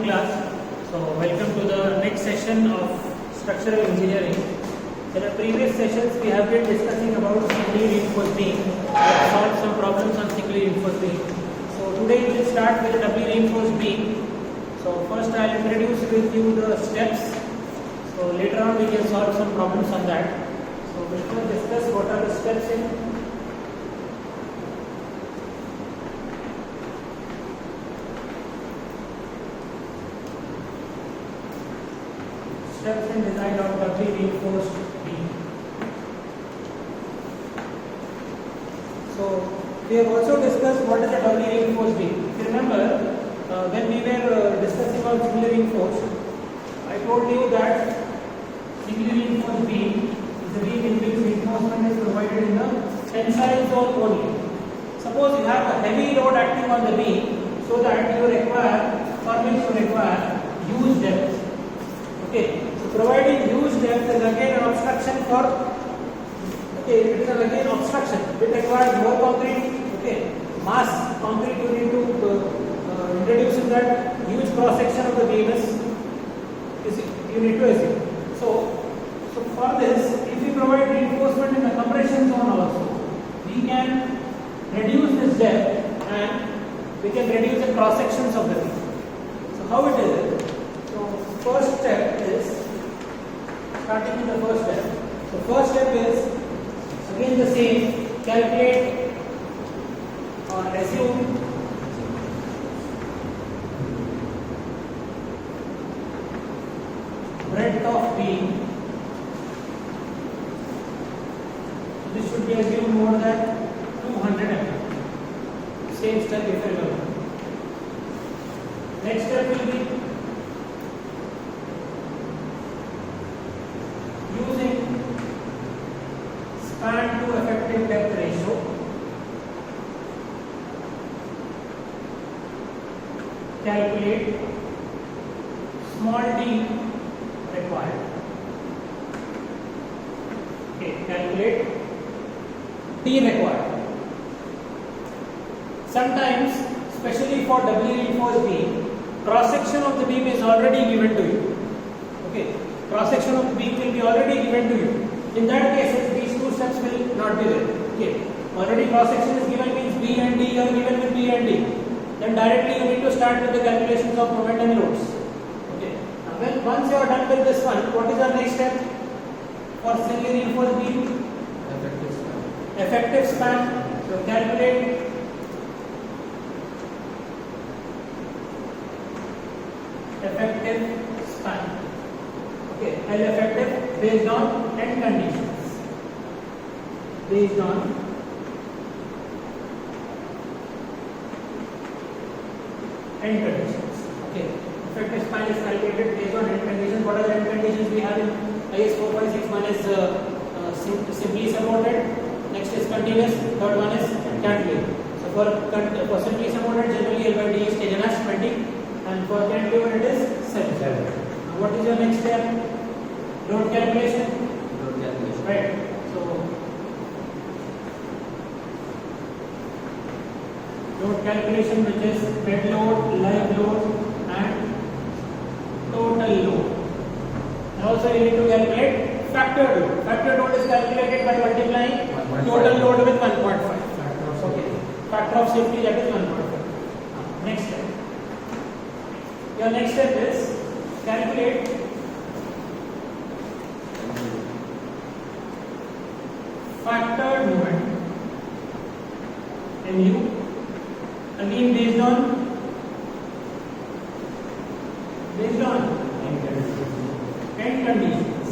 class. So welcome to the next session of structural engineering. In the previous sessions we have been discussing about singly reinforced beam. We have solved some problems on singly reinforced beam. So today we will start with the doubly reinforced beam. So first I will introduce with you the steps. So later on we can solve some problems on that. So we will discuss what are the steps in design of doubly reinforced beam. So we have also discussed what is a doubly reinforced beam. If you remember, when we were discussing about singly reinforced, I told you that singly reinforced beam is a beam in which reinforcement is provided in the tensile zone only. Suppose you have a heavy load acting on the beam, so that you require huge depth. Okay. Providing huge depth is again an obstruction for, it is again obstruction. It requires more concrete, mass concrete you need to introduce in that huge cross section of the beam is you need to assume. So for this, if we provide reinforcement in the compression zone also, we can reduce this depth and we can reduce the cross sections of the beam. So how it is? So first step is starting with the first step. So first step is again the same, calculate or assume breadth of beam. This should be assumed more than 200 mm. Same step if you remember. Next step will be span to effective depth ratio. Calculate small d required. Calculate d required. Sometimes, especially for doubly reinforced beam, cross section of the beam is already given to you. Cross section of the beam will be already given to you. In that case, these two steps will not be there. Already cross section is given, means B and D are given with B and D. Then directly you need to start with the calculations of moment and loads. Now once you are done with this one, what is our next step for singly reinforced beam? Effective span. So calculate effective span. L effective based on end conditions. Based on end conditions. Effective span is calculated based on end conditions. What are the end conditions we have in IS 4.6? One is simply supported. Next is continuous. Third one is cantilever. So for simply supported, generally L by D is 10 20, and for cantilever it is 7. What is your next step? Load calculation. Right. So load calculation, which is dead load, live load, and total load. And also you need to calculate factor load. Factor load is calculated by multiplying total load with 1.5. Factor of safety, that is 1.5. Next step. Your next step is calculate factored moment MU, again based on end conditions.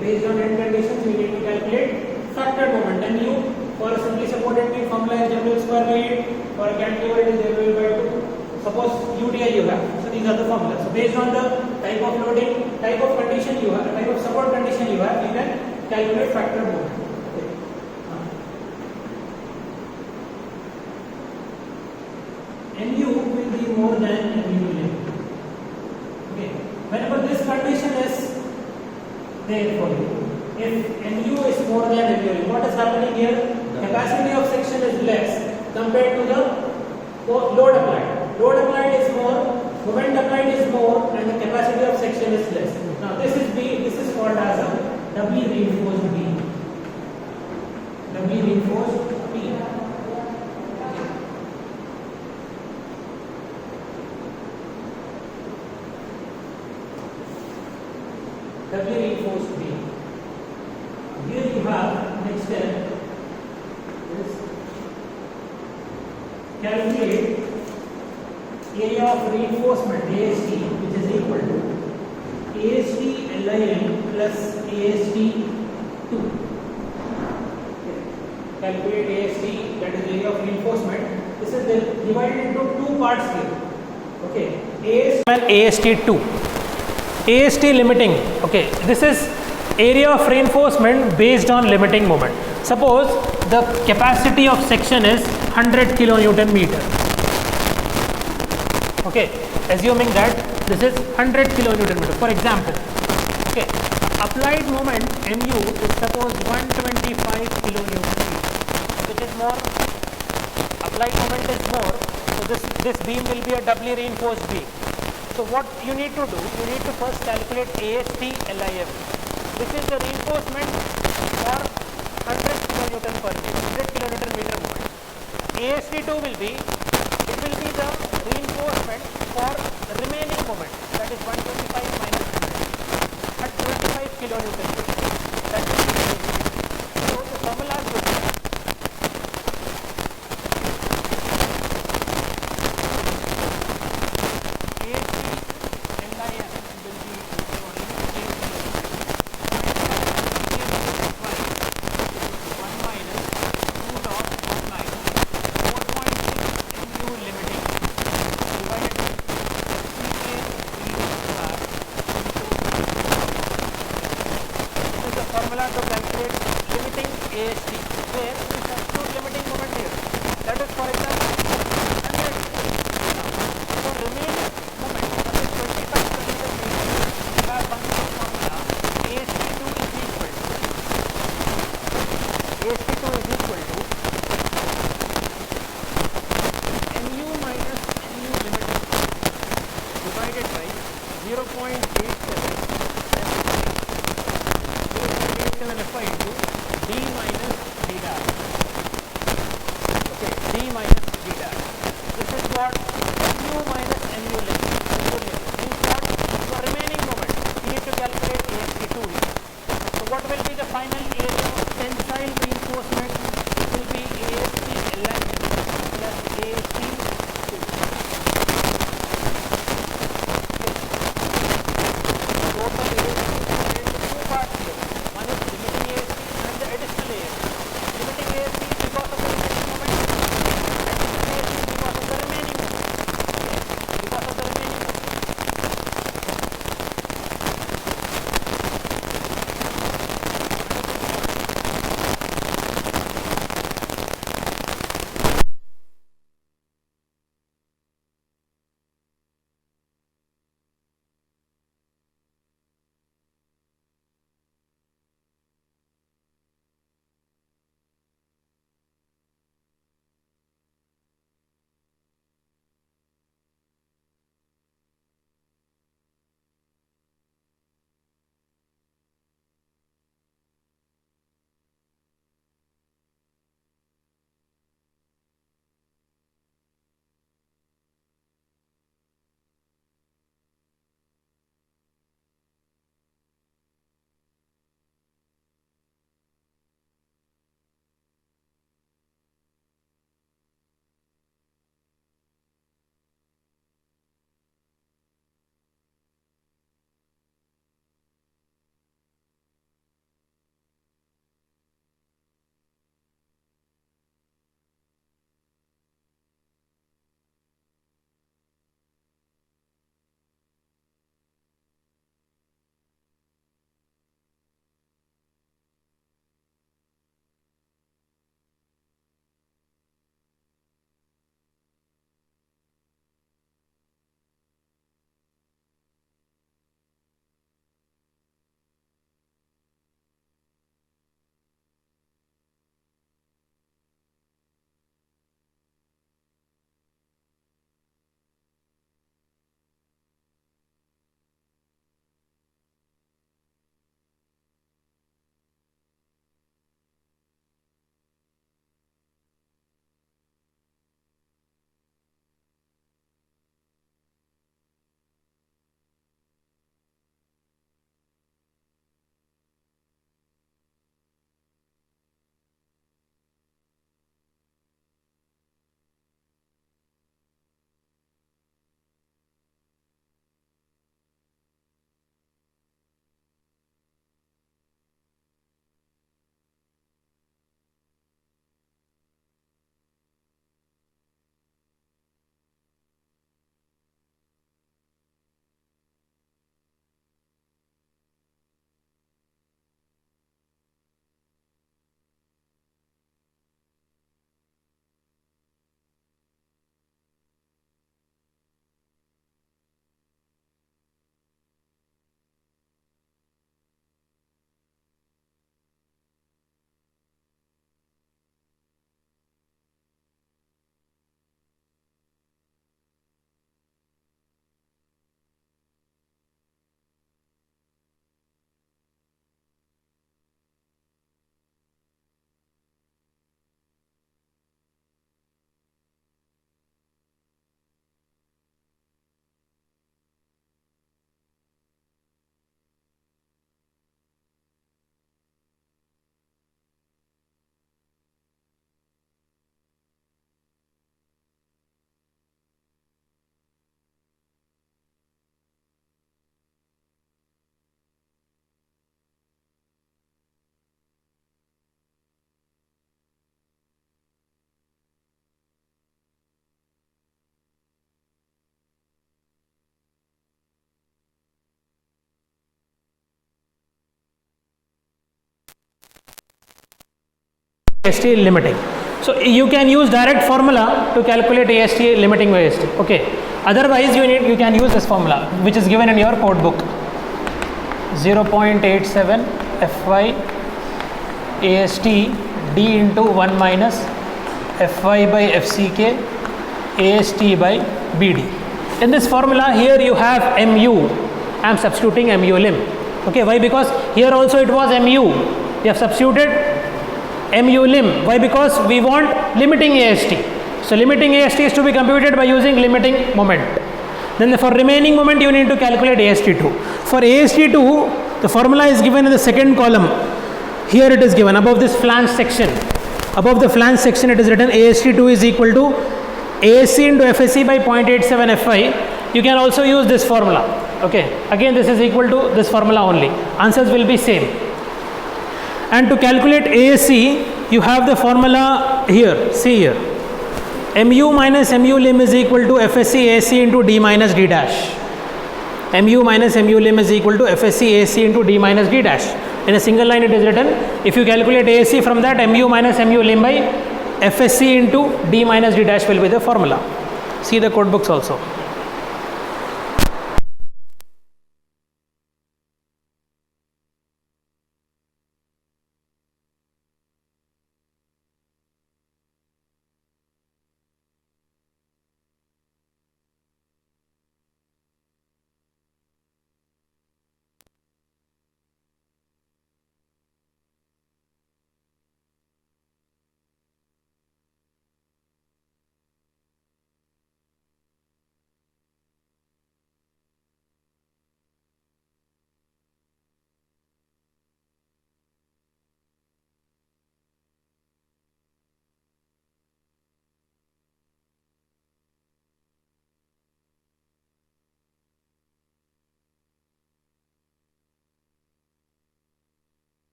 Based on end conditions we need to calculate factored moment. MU for a simply supported beam formula is W square by 8. For a cantilever it is W by 2. Suppose UDI you have. So these are the formulas. So based on the type of loading, type of condition you have, type of support condition you have, you can calculate factor moment. MU will be more than MU. Whenever this condition is there for you, if MU is more than MU, what is happening here? Capacity of section is less compared to the load applied. Load applied is more, moment applied is more, and the capacity of section is less. Now this is B. This is called as a doubly reinforced B. Doubly reinforced B. Doubly reinforced B. Here you have next step is calculate area of reinforcement AST, which is equal to AST LIN plus AST 2. Calculate AST, that is area of reinforcement. This is divided into two parts here. Okay, AST and AST2. AST limiting. Okay, this is area of reinforcement based on limiting moment. Suppose the capacity of section is 100 kilonewton meter. Okay, assuming that this is 100 kilonewton meter. For example, okay, applied moment mu is suppose 125 kilonewton meter, which is more. Applied moment is more, so this beam will be a doubly reinforced beam. So what you need to do, you need to first calculate AST LIF. This is the reinforcement for 100 kilonewton per meter, 100 kilonewton meter moment. AST2 will be, it will be the reinforcement for remaining moment, that is 125 minus 100 at 25 kilonewton meter. That will be AST2. So the formulas will be formula to calculate limiting AST. AST limiting. So you can use direct formula to calculate AST limiting by AST. Okay. Otherwise you can use this formula which is given in your code book. 0.87 Fy AST D into 1 minus Fy by Fck AST by BD. In this formula here you have mu. I am substituting mu lim. Okay, why? Because here also it was mu. We have substituted mu lim. Why? Because we want limiting AST. So limiting AST is to be computed by using limiting moment. Then for remaining moment you need to calculate AST2. For AST2 the formula is given in the second column. Here it is given above this flange section. Above the flange section it is written AST2 is equal to ASC into FSC by 0.87 Fy. You can also use this formula. Okay, again this is equal to this formula only. Answers will be same. And to calculate ASC you have the formula here. See here. Mu minus mu lim is equal to FSC AC into D minus D dash. Mu minus mu lim is equal to FSC AC into D minus D dash. In a single line it is written, if you calculate AC from that, mu minus mu lim by FSC into D minus D dash will be the formula. See the code books also.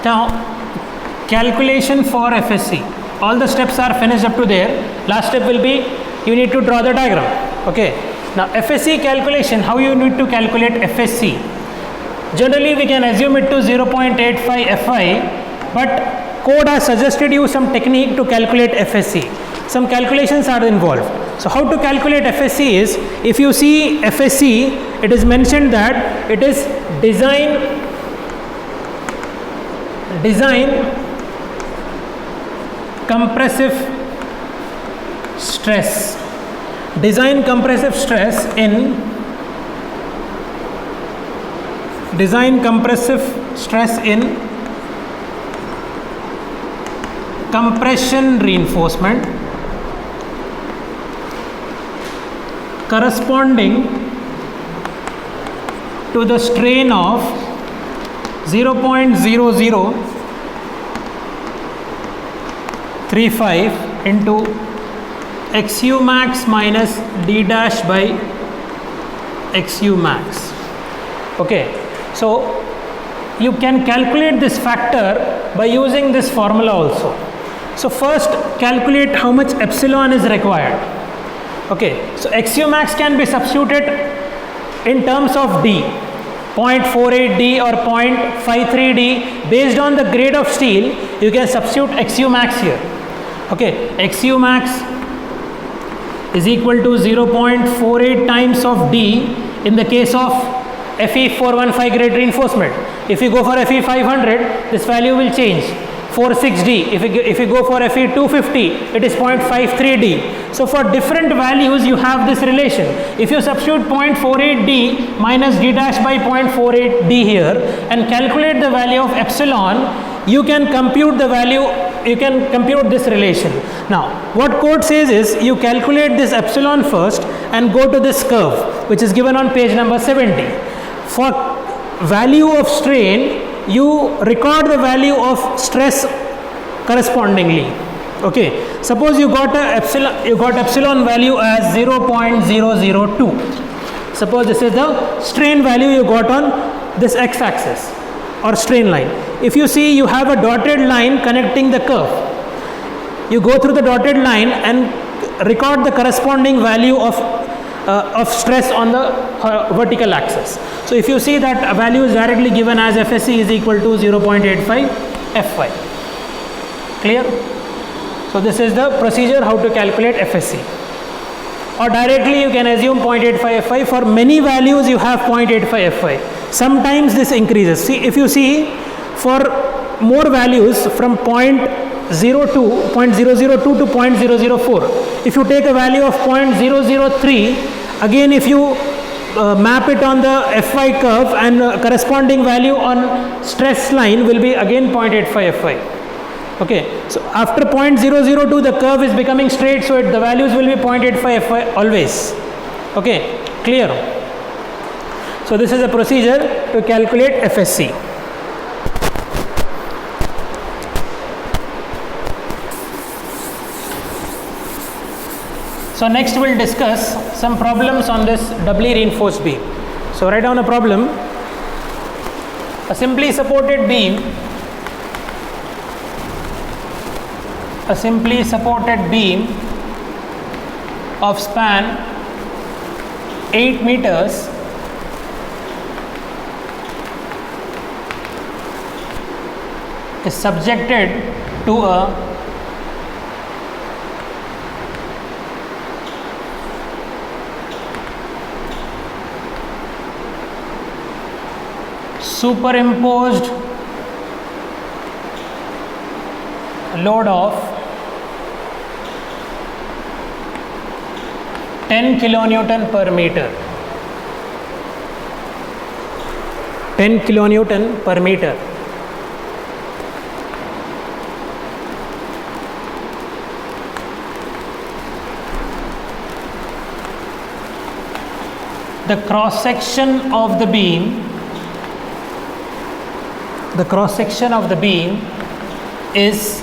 Now calculation for FSC, all the steps are finished up to there. Last step will be you need to draw the diagram. Okay, now FSC calculation, how you need to calculate FSC? Generally we can assume it to 0.85 Fy, but code has suggested you some technique to calculate FSC. Some calculations are involved. So how to calculate FSC is, if you see FSC, it is mentioned that it is design compressive stress. Design compressive stress in compression reinforcement corresponding to the strain of 0.0035 into XU max minus D dash by XU max. Okay, so you can calculate this factor by using this formula also. So first calculate how much epsilon is required. Okay, so XU max can be substituted in terms of D, 0.48D or 0.53D. Based on the grade of steel, you can substitute XU max here. Okay, XU max is equal to 0.48 times of D in the case of Fe415 grade reinforcement. If you go for Fe500, this value will change, 46D. If you go for Fe250, it is 0.53D. So for different values you have this relation. If you substitute 0.48D minus D dash by 0.48D here and calculate the value of epsilon, you can compute the value, you can compute this relation. Now what code says is you calculate this epsilon first and go to this curve which is given on page number 70. For value of strain you record the value of stress correspondingly. Okay, suppose you got epsilon value as 0.002. Suppose this is the strain value you got on this x-axis or strain line. If you see, you have a dotted line connecting the curve. You go through the dotted line and record the corresponding value of stress on the vertical axis. So if you see that a value is directly given as FSC is equal to 0.85 Fy. Clear? So this is the procedure how to calculate FSC. Or directly you can assume 0.85 Fy. For many values you have 0.85 Fy. Sometimes this increases. See, if you see, for more values from 0.02 to 0.004, if you take a value of 0.003, again if you map it on the Fy curve, and corresponding value on stress line will be again 0.85 Fy. Okay, so after 0.002 the curve is becoming straight, so the values will be 0.85 Fy always. Okay, clear? So this is a procedure to calculate FSC. So next we'll discuss some problems on this doubly reinforced beam. So write down a problem. A simply supported beam of span 8 meters is subjected to a superimposed load of 10 kilonewton per meter. 10 kilonewton per meter. The cross section of the beam is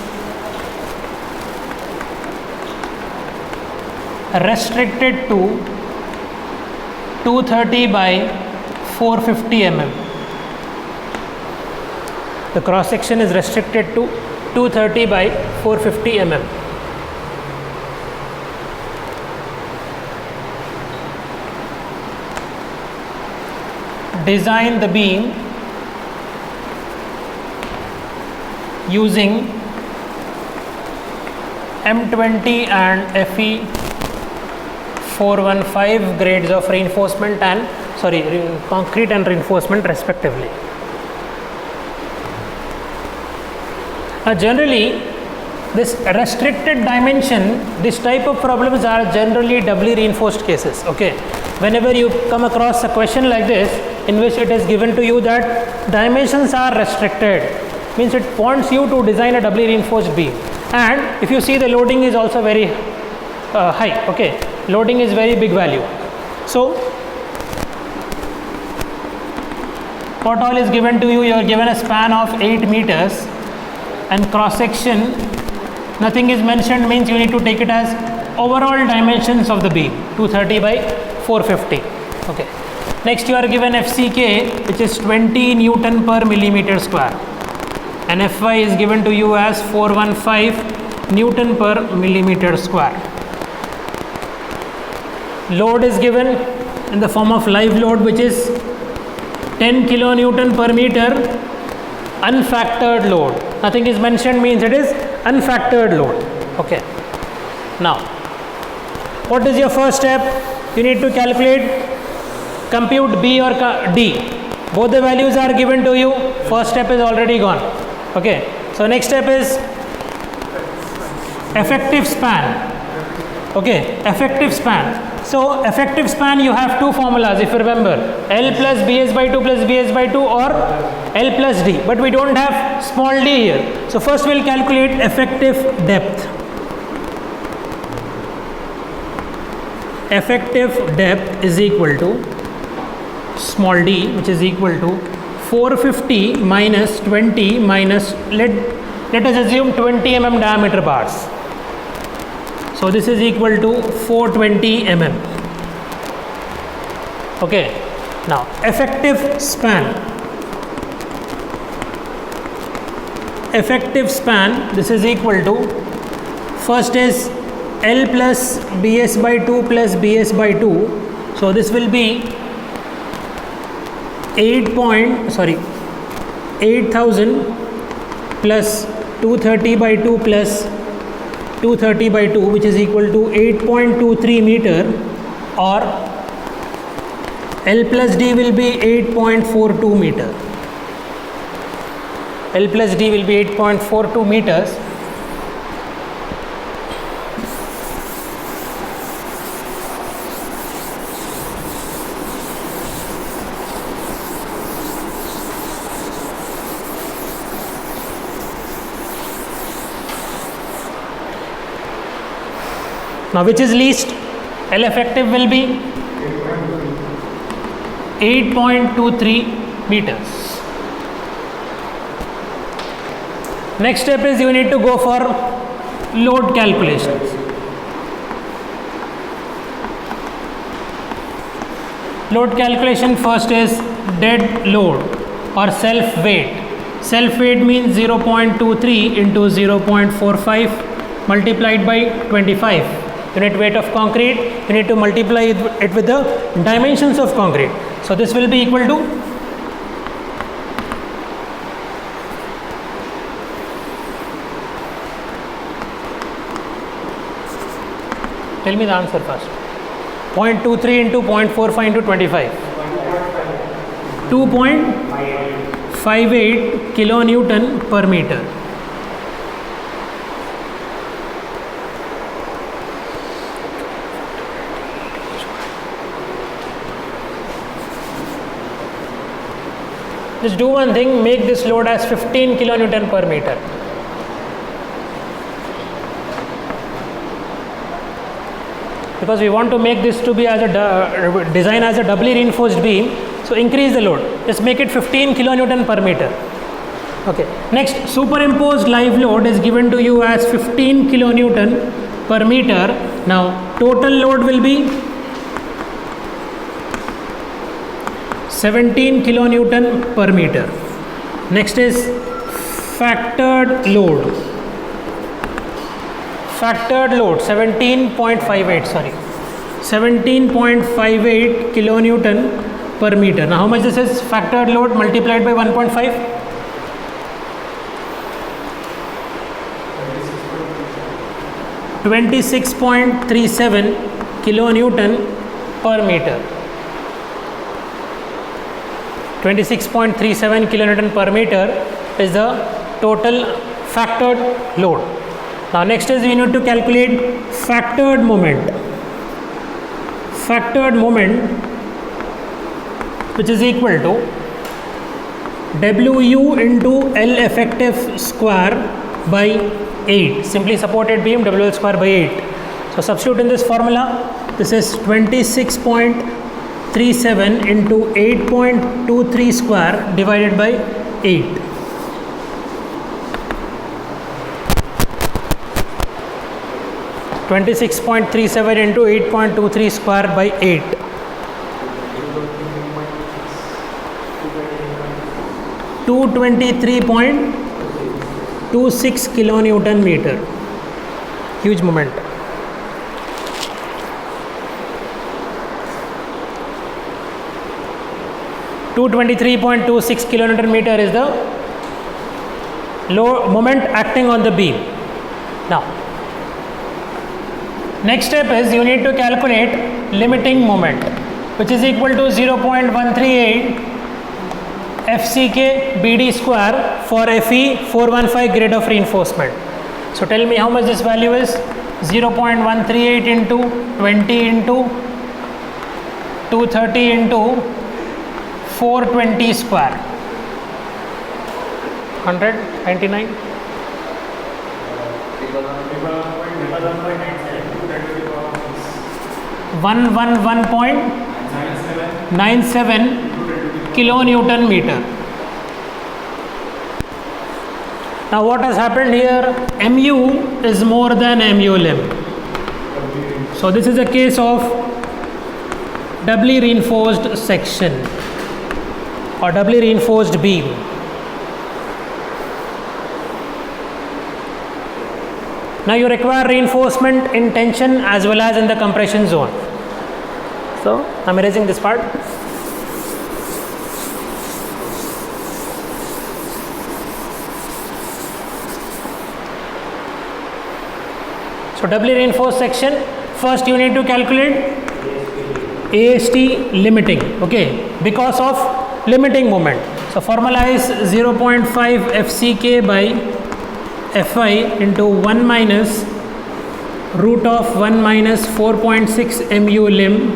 restricted to 230 by 450 mm. The cross section is restricted to 230 by 450 mm. Design the beam using M20 and Fe 415 grades of reinforcement and concrete and reinforcement respectively. Generally, this restricted dimension, this type of problems are generally doubly reinforced cases. Okay, whenever you come across a question like this in which it is given to you that dimensions are restricted, means it wants you to design a doubly reinforced beam, and if you see the loading is also very high. Okay, loading is very big value. So what all is given to you? You are given a span of 8 meters and cross section nothing is mentioned, means you need to take it as overall dimensions of the beam 230 by 450. Okay, next you are given FCK, which is 20 Newton per millimeter square, and Fy is given to you as 415 Newton per millimeter square. Load is given in the form of live load, which is 10 kilonewton per meter, unfactored load. Nothing is mentioned, means it is unfactored load. Okay, now what is your first step? You need to compute B or D. Both the values are given to you. First step is already gone. Okay, so next step is effective span. Okay, effective span. So effective span, you have two formulas if you remember, L plus Bs by 2 plus Bs by 2 or L plus D, but we don't have small d here. So first we will calculate effective depth. Effective depth is equal to small d, which is equal to 450 minus 20 minus, let us assume 20 mm diameter bars. So this is equal to 420 mm. Okay. Now effective span. Effective span, this is equal to, first is L plus BS by 2 plus BS by 2. So this will be 8,000 plus 230 by 2 plus 230 by 2, which is equal to 8.23 meter, or L plus D will be 8.42 meter. L plus D will be 8.42 meters. Now which is least? L effective will be 8.23 meters. Next step is you need to go for load calculations. Load calculation, first is dead load or self weight. Self weight means 0.23 into 0.45 multiplied by 25. Unit weight of concrete, you need to multiply it with the dimensions of concrete. So this will be equal to tell me the answer first. 0.23 into 0.45 into 25. 2.58 kilonewton per meter. Just do one thing, make this load as 15 kilonewton per meter. Because we want to make this to be as a design as a doubly reinforced beam, so increase the load. Just make it 15 kilonewton per meter. Okay. Next, superimposed live load is given to you as 15 kilonewton per meter. Now, total load will be 17 kilonewton per meter. Next is factored load. Factored load 17.58 kilonewton per meter. Now how much this is? Factored load multiplied by 1.5. 26.37 kilonewton per meter. 26.37 kilonewton per meter is the total factored load. Now next is we need to calculate factored moment. Factored moment, which is equal to WU into L effective square by 8. Simply supported beam, WL square by 8. So substitute in this formula. This is 26.37 into 8.23 square divided by 8. (26.37) into 8.23 square by 8. (223.26 kilonewton meter). Huge moment. (223.26 kilonewton meter is the low moment acting on the beam. Now next step is you need to calculate limiting moment, which is equal to 0.138 FCK BD square for FE 415 grade of reinforcement. So tell me how much this value is. 0.138 into 20 into 230 into 420 square. 199. 111.97 kilonewton meter. Now what has happened here? Mu is more than mu lim. So this is a case of doubly reinforced section or doubly reinforced beam. Now you require reinforcement in tension as well as in the compression zone. So I'm erasing this part. So doubly reinforced section, first you need to calculate AST limiting, okay, because of limiting moment. So formula is 0.5 FCK by Fy into 1 minus root of 1 minus 4.6 mu lim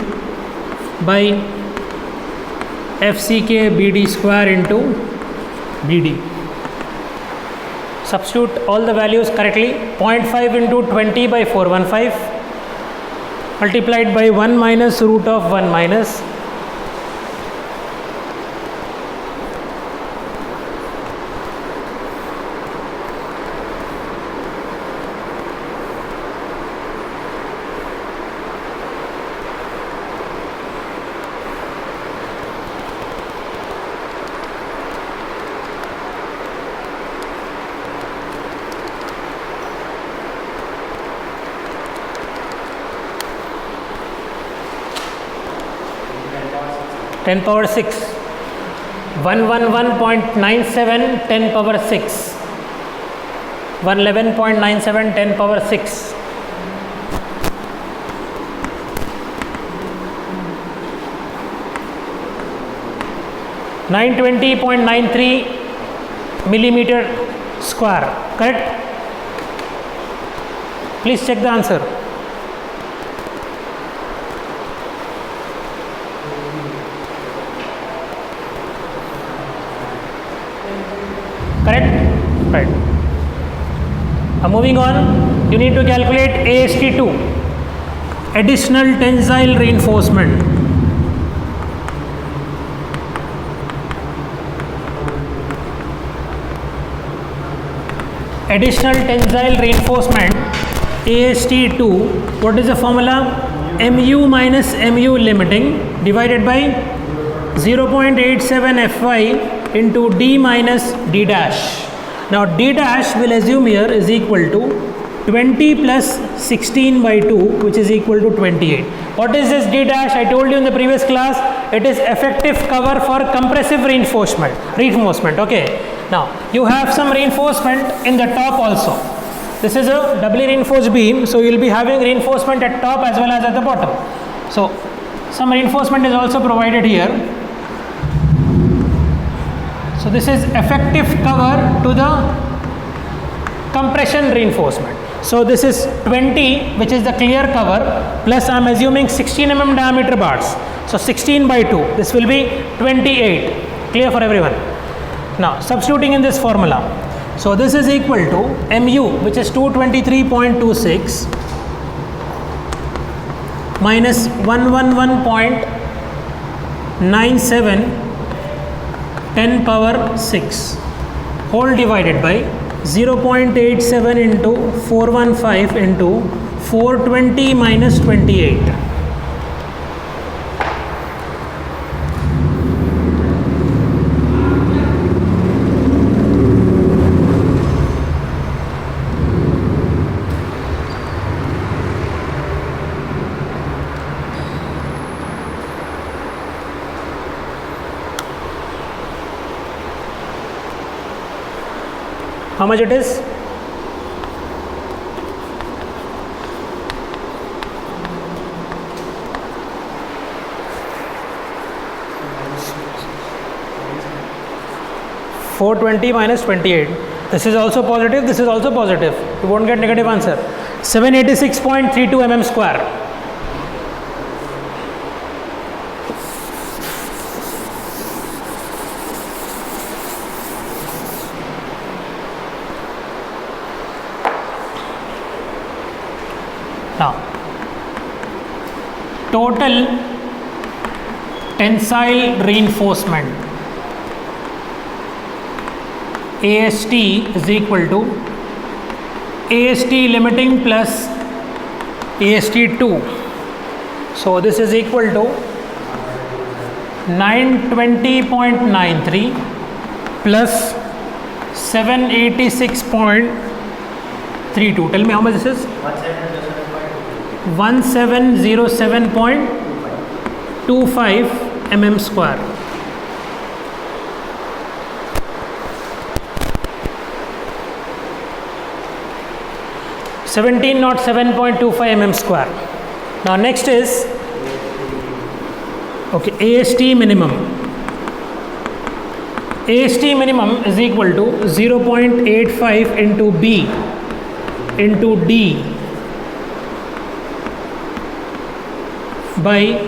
by FCK BD square into BD. Substitute all the values correctly. 0.5 into 20 by 415 multiplied by 1 minus root of 1 minus ten power 6, 111.97 10 power 6, 111.97 10 power 6. (920.93 millimeter square). Correct? Please check the answer. Correct? Right. Now moving on, you need to calculate AST2, additional tensile reinforcement. Additional tensile reinforcement, AST2, what is the formula? Mu minus mu limiting divided by 0.87 Fy into d minus d dash. Now d dash will assume here is equal to 20 plus 16 by 2, which is equal to 28. What is this d dash? I told you in the previous class, it is effective cover for compressive reinforcement. Okay. Now you have some reinforcement in the top also. This is a doubly reinforced beam, so you will be having reinforcement at top as well as at the bottom. So some reinforcement is also provided here. So this is effective cover to the compression reinforcement. So this is 20, which is the clear cover, plus I am assuming 16 mm diameter bars. So 16 by 2, this will be 28. Clear for everyone? Now substituting in this formula. So this is equal to mu, which is 223.26 minus 111.97 10 power 6 whole divided by 0.87 into 415 into 420 minus 28. How much it is? (420 minus 28). This is also positive. This is also positive. You won't get negative answer. 786.32 mm square. Now, total tensile reinforcement AST is equal to AST limiting plus AST2. So this is equal to 920.93 plus 786.32. Tell me how much this is? 1707.25 mm square. $1707.25 mm square. Now next is AST minimum. AST minimum is equal to 0.85 into B into D by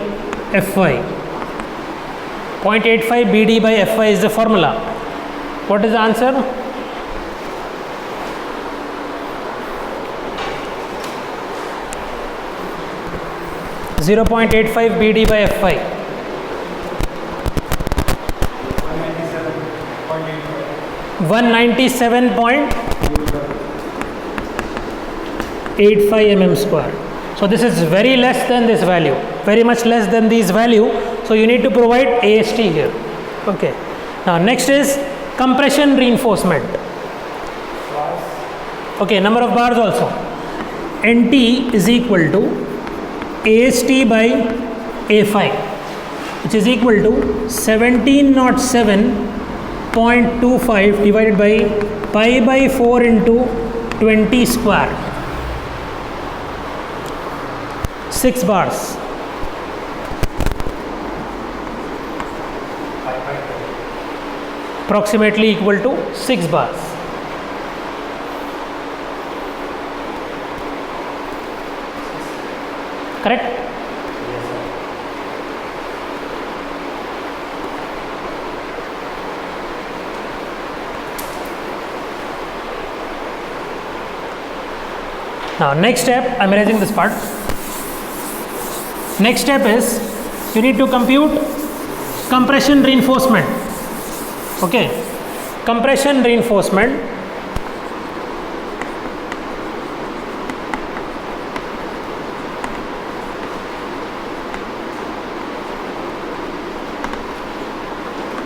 Fy. 0.85 BD by Fy is the formula. What is the answer? .85 BD by Fy. 197.85 mm square. So this is very less than this value, very much less than this value. So you need to provide AST here. Okay. Now next is compression reinforcement. Okay, number of bars also. NT is equal to AST by A5, which is equal to 1707.25 divided by pi by 4 into 20 square. 6 bars. Approximately equal to 6 bars. Correct? Yes, sir. Now next step, I am erasing this part. Next step is you need to compute compression reinforcement. Okay, compression reinforcement.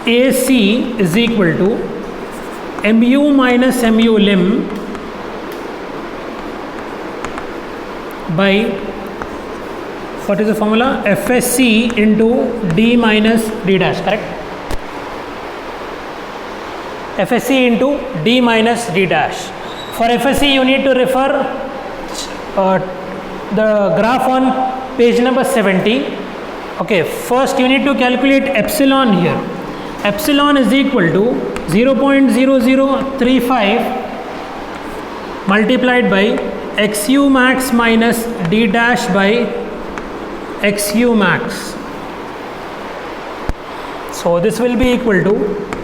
AC is equal to mu minus mu lim by, what is the formula? FSC into D minus D dash, correct? FSC into D minus D dash. For FSC you need to refer the graph on page number 70. Okay, first you need to calculate epsilon here. Epsilon is equal to 0.0035 multiplied by XU max minus D dash by XU max. So this will be equal to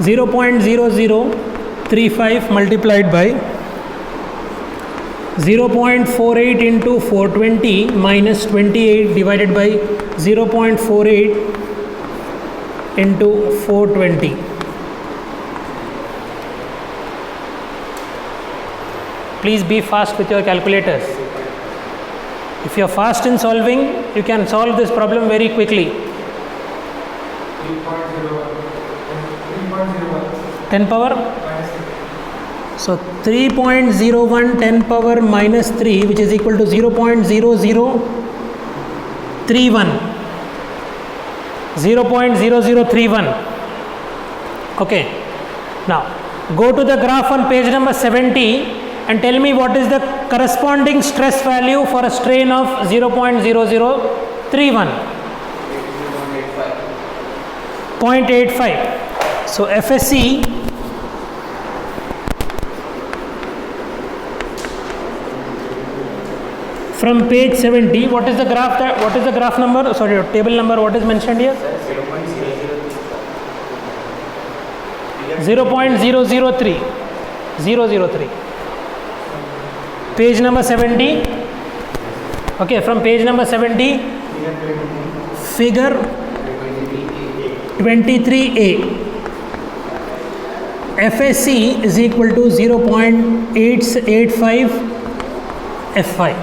0.0035 multiplied by 0.48 into 420 minus 28 divided by 0.48 into 420. Please be fast with your calculators. If you are fast in solving, you can solve this problem very quickly. 10 power? So 3.01 10 power minus 3, which is equal to 0.0031. 0.0031. Okay. Now go to the graph on page number 70 and tell me what is the corresponding stress value for a strain of 0.0031. 0.85. So FSC from page 70, what is the graph number? Sorry, table number, what is mentioned here? 0.003. 003. Page number 70. Okay, from page number 70, figure 23A. FSC is equal to 0.885 F5.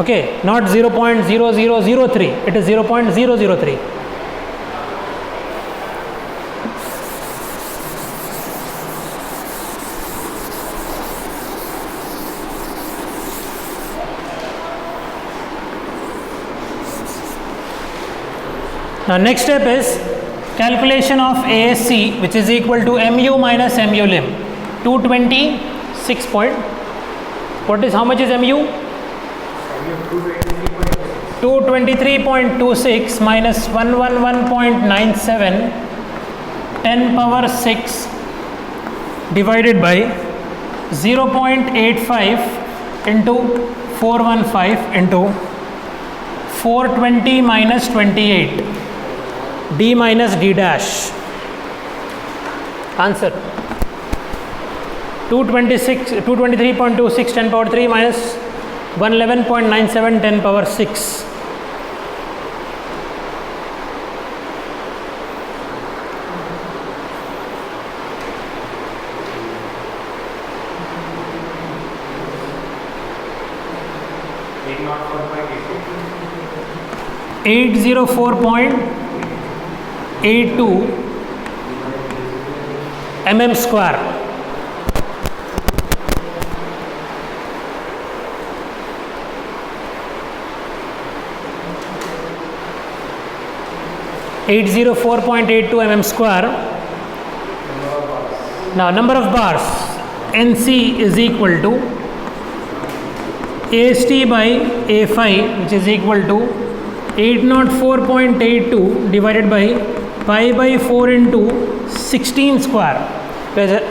Okay, not 0.0003, it is 0.003. Now next step is calculation of ASC, which is equal to mu minus mu lim. 226 point. What is, how much is mu? 223.26 minus 111.97 10 power 6 divided by 0.85 into 415 into 420 minus 28 d minus d dash. Answer 223.26 10 power 3 minus 111.97 10 power 6. (804.82 mm square). (804.82 mm square). Now number of bars, NC is equal to AST by A5, which is equal to 804.82 divided by pi by 4 into 16 square.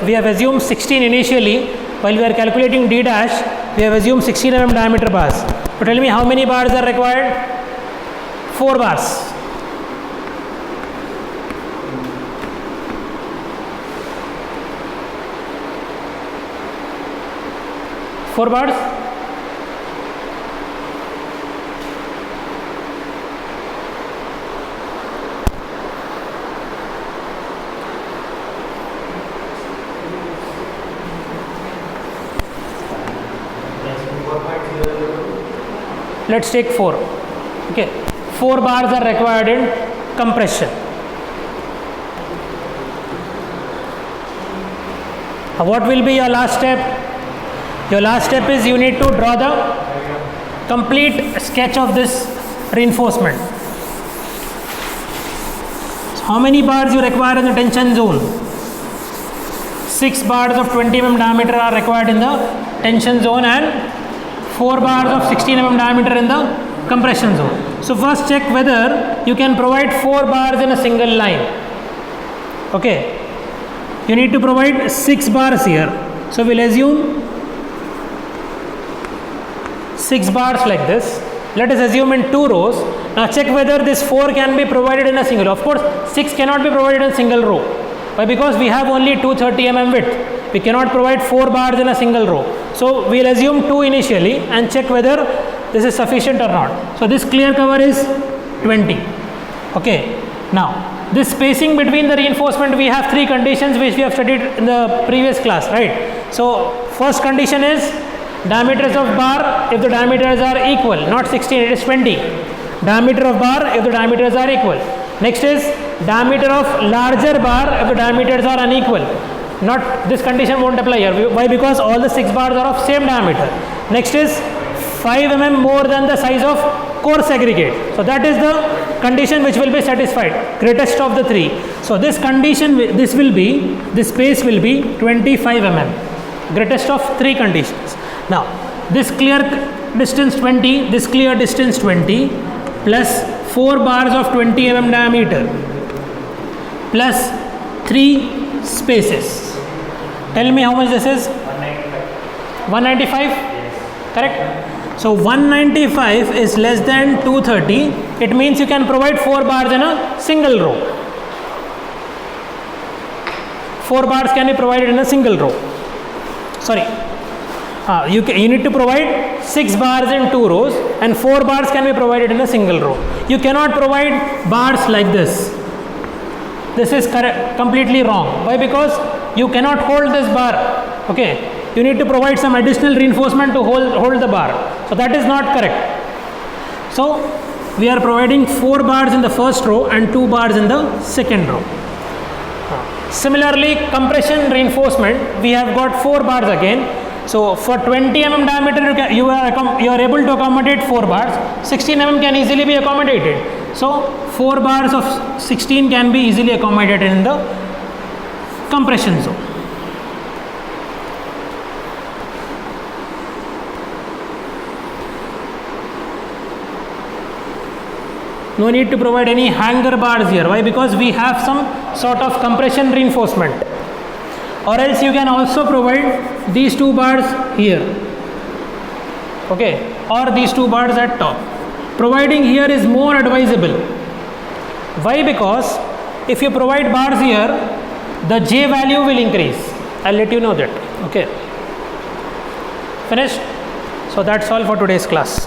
We have assumed 16 initially. While we are calculating d dash, we have assumed 16 mm diameter bars. So tell me how many bars are required? 4 bars. Four bars. Let's take 4. Okay, 4 bars are required in compression. What will be your last step? Your last step is you need to draw the complete sketch of this reinforcement. So how many bars you require in the tension zone? 6 bars of 20 mm diameter are required in the tension zone and 4 bars of 16 mm diameter in the compression zone. So first check whether you can provide 4 bars in a single line. Okay, you need to provide 6 bars here. So we'll assume 6 bars like this. Let us assume in 2 rows. Now check whether this 4 can be provided in a single row. Of course, 6 cannot be provided in a single row. Why? Because we have only 230 mm width. We cannot provide 4 bars in a single row. So we'll assume 2 initially and check whether this is sufficient or not. So this clear cover is 20. Okay. Now this spacing between the reinforcement, we have 3 conditions which we have studied in the previous class, right? So first condition is diameters of bar if the diameters are equal, not 16, it is 20. Diameter of bar if the diameters are equal. Next is diameter of larger bar if the diameters are unequal. Not, this condition won't apply here. Why? Because all the 6 bars are of same diameter. Next is 5 mm more than the size of coarse aggregate. So that is the condition which will be satisfied, greatest of the 3. So this condition, this space will be 25 mm, greatest of 3 conditions. Now this clear distance 20, this clear distance 20 plus 4 bars of 20 mm diameter plus 3 spaces. Tell me how much this is? 195. Yes. Correct? So 195 is less than 230. It means you can provide 4 bars in a single row. 4 bars can be provided in a single row. Sorry. You need to provide 6 bars in 2 rows and 4 bars can be provided in a single row. You cannot provide bars like this. this is completely wrong. Why? Because you cannot hold this bar. Okay, you need to provide some additional reinforcement to hold the bar. So that is not correct. So we are providing 4 bars in the first row and 2 bars in the second row. Similarly, compression reinforcement, we have got 4 bars again. So for 20 mm diameter, you are able to accommodate 4 bars. 16 mm can easily be accommodated. So 4 bars of 16 can be easily accommodated in the compression zone. No need to provide any hanger bars here. Why? Because we have some sort of compression reinforcement. Or else you can also provide these 2 bars here. Okay, or these 2 bars at top. Providing here is more advisable. Why? Because if you provide bars here, the J value will increase. I'll let you know that. Okay. Finished? So that's all for today's class.